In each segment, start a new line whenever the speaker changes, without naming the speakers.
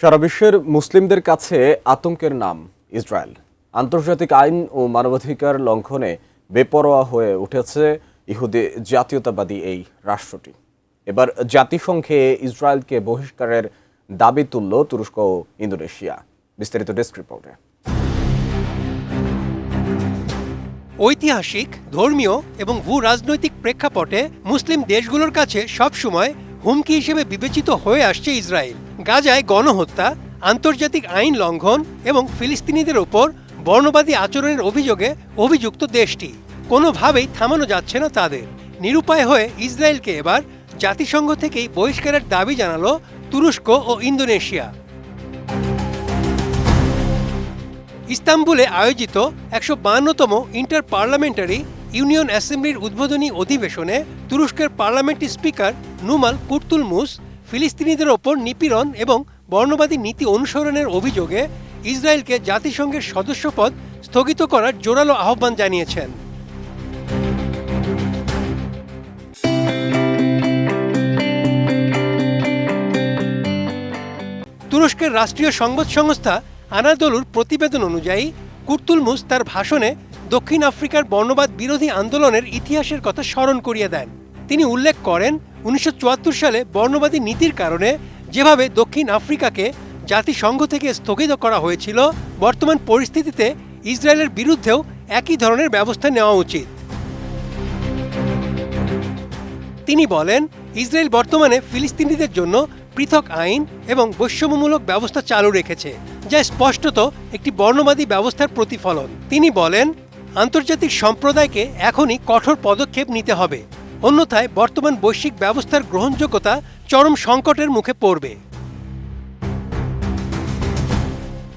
সারা বিশ্বের মুসলিমদের কাছে আতঙ্কের নাম ইসরায়েল। আন্তর্জাতিক আইন ও মানবাধিকার লঙ্ঘনে বেপরোয়া হয়ে উঠেছে ইহুদি জাতীয়তাবাদী এই রাষ্ট্রটি। এবার জাতিসংঘে ইসরায়েলকে বহিষ্কারের দাবি তুলল তুরস্ক ও ইন্দোনেশিয়া। বিস্তারিত ডেস্ক রিপোর্টে।
ঐতিহাসিক, ধর্মীয় এবং ভূ রাজনৈতিক প্রেক্ষাপটে মুসলিম দেশগুলোর কাছে সবসময় হুমকি হিসেবে বিবেচিত হয়ে আসছে ইসরায়েল। গাজায় গণহত্যা, আন্তর্জাতিক আইন লঙ্ঘন এবং ফিলিস্তিনিদের ওপর বর্ণবাদী আচরণের অভিযোগে অভিযুক্ত দেশটি। কোনোভাবেই থামানো যাচ্ছে না তাদের। নিরুপায় হয়ে ইসরায়েলকে এবার জাতিসংঘ থেকেই বহিষ্কারের দাবি জানালো তুরস্ক ও ইন্দোনেশিয়া। ইস্তাম্বুলে আয়োজিত ১৫২তম ইন্টার পার্লামেন্টারি ইউনিয়ন অ্যাসেম্বলির উদ্বোধনী অধিবেশনে তুরস্কের পার্লামেন্টারি স্পিকার নুমাল কুর্তুলমুস ফিলিস্তিনিদের ওপর নিপীড়ন এবং বর্ণবাদী নীতি অনুসরণের অভিযোগে ইসরায়েলকে জাতিসংঘের সদস্যপদ স্থগিত করার জোরালো আহ্বান জানিয়েছেন। তুরস্কের রাষ্ট্রীয় সংবাদ সংস্থা আনাদোলুর প্রতিবেদন অনুযায়ী কুর্তুলমুস তার ভাষণে দক্ষিণ আফ্রিকার বর্ণবাদ বিরোধী আন্দোলনের ইতিহাসের কথা স্মরণ করিয়ে দেন। তিনি উল্লেখ করেন, ১৯৭৪ সালে বর্ণবাদী নীতির কারণে যেভাবে দক্ষিণ আফ্রিকাকে জাতিসংঘ থেকে স্থগিত করা হয়েছিল, বর্তমান পরিস্থিতিতে ইসরায়েলের বিরুদ্ধেও একই ধরনের ব্যবস্থা নেওয়া উচিত। তিনি বলেন, ইসরায়েল বর্তমানে ফিলিস্তিনিদের জন্য পৃথক আইন এবং বৈষম্যমূলক ব্যবস্থা চালু রেখেছে, যা স্পষ্টত একটি বর্ণবাদী ব্যবস্থার প্রতিফলন। তিনি বলেন, আন্তর্জাতিক সম্প্রদায়কে এখনই কঠোর পদক্ষেপ নিতে হবে, অন্যথায় বর্তমান বৈশ্বিক ব্যবস্থার গ্রহণযোগ্যতা চরম সংকটের মুখে পড়বে।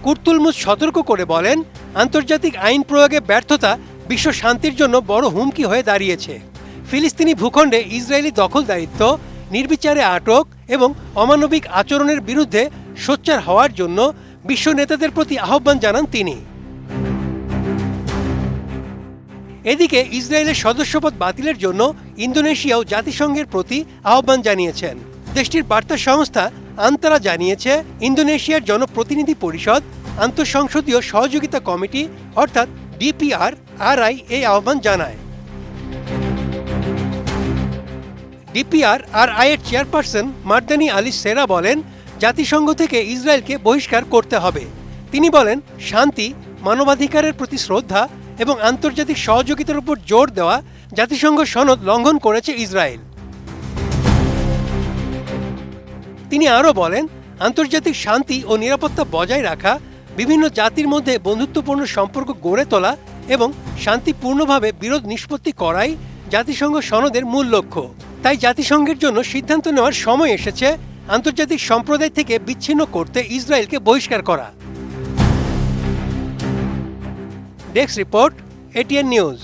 কুর্তুলমুস সতর্ক করে বলেন, আন্তর্জাতিক আইন প্রয়োগে ব্যর্থতা বিশ্ব শান্তির জন্য বড় হুমকি হয়ে দাঁড়িয়েছে। ফিলিস্তিনি ভূখণ্ডে ইসরায়েলি দখলদারিত্ব, নির্বিচারে আটক এবং অমানবিক আচরণের বিরুদ্ধে সোচ্চার হওয়ার জন্য বিশ্ব নেতাদের প্রতি আহ্বান জানান তিনি। এদিকে ইসরায়েলের সদস্যপদ বাতিলের জন্য ইন্দোনেশিয়াও জাতিসংঘের প্রতি আহ্বান জানিয়েছেন। দেশটির বার্তা সংস্থা আন্তারা জানিয়েছে, ইন্দোনেশিয়ার জনপ্রতিনিধি পরিষদ আন্তঃসংসদীয় সহযোগিতা কমিটি অর্থাৎ DPRRI এই আহ্বান জানায়। DPRRI এর চেয়ারপারসন মার্দানি আলী সেরা বলেন, জাতিসংঘ থেকে ইসরায়েলকে বহিষ্কার করতে হবে। তিনি বলেন, শান্তি, মানবাধিকারের প্রতি শ্রদ্ধা এবং আন্তর্জাতিক সহযোগিতার উপর জোর দেওয়া জাতিসংঘ সনদ লঙ্ঘন করেছে ইসরায়েল। তিনি আরও বলেন, আন্তর্জাতিক শান্তি ও নিরাপত্তা বজায় রাখা, বিভিন্ন জাতির মধ্যে বন্ধুত্বপূর্ণ সম্পর্ক গড়ে তোলা এবং শান্তিপূর্ণভাবে বিরোধ নিষ্পত্তি করাই জাতিসংঘ সনদের মূল লক্ষ্য। তাই জাতিসংঘের জন্য সিদ্ধান্ত নেওয়ার সময় এসেছে আন্তর্জাতিক সম্প্রদায় থেকে বিচ্ছিন্ন করতে ইসরায়েলকে বহিষ্কার করা। Desk report, ATN news.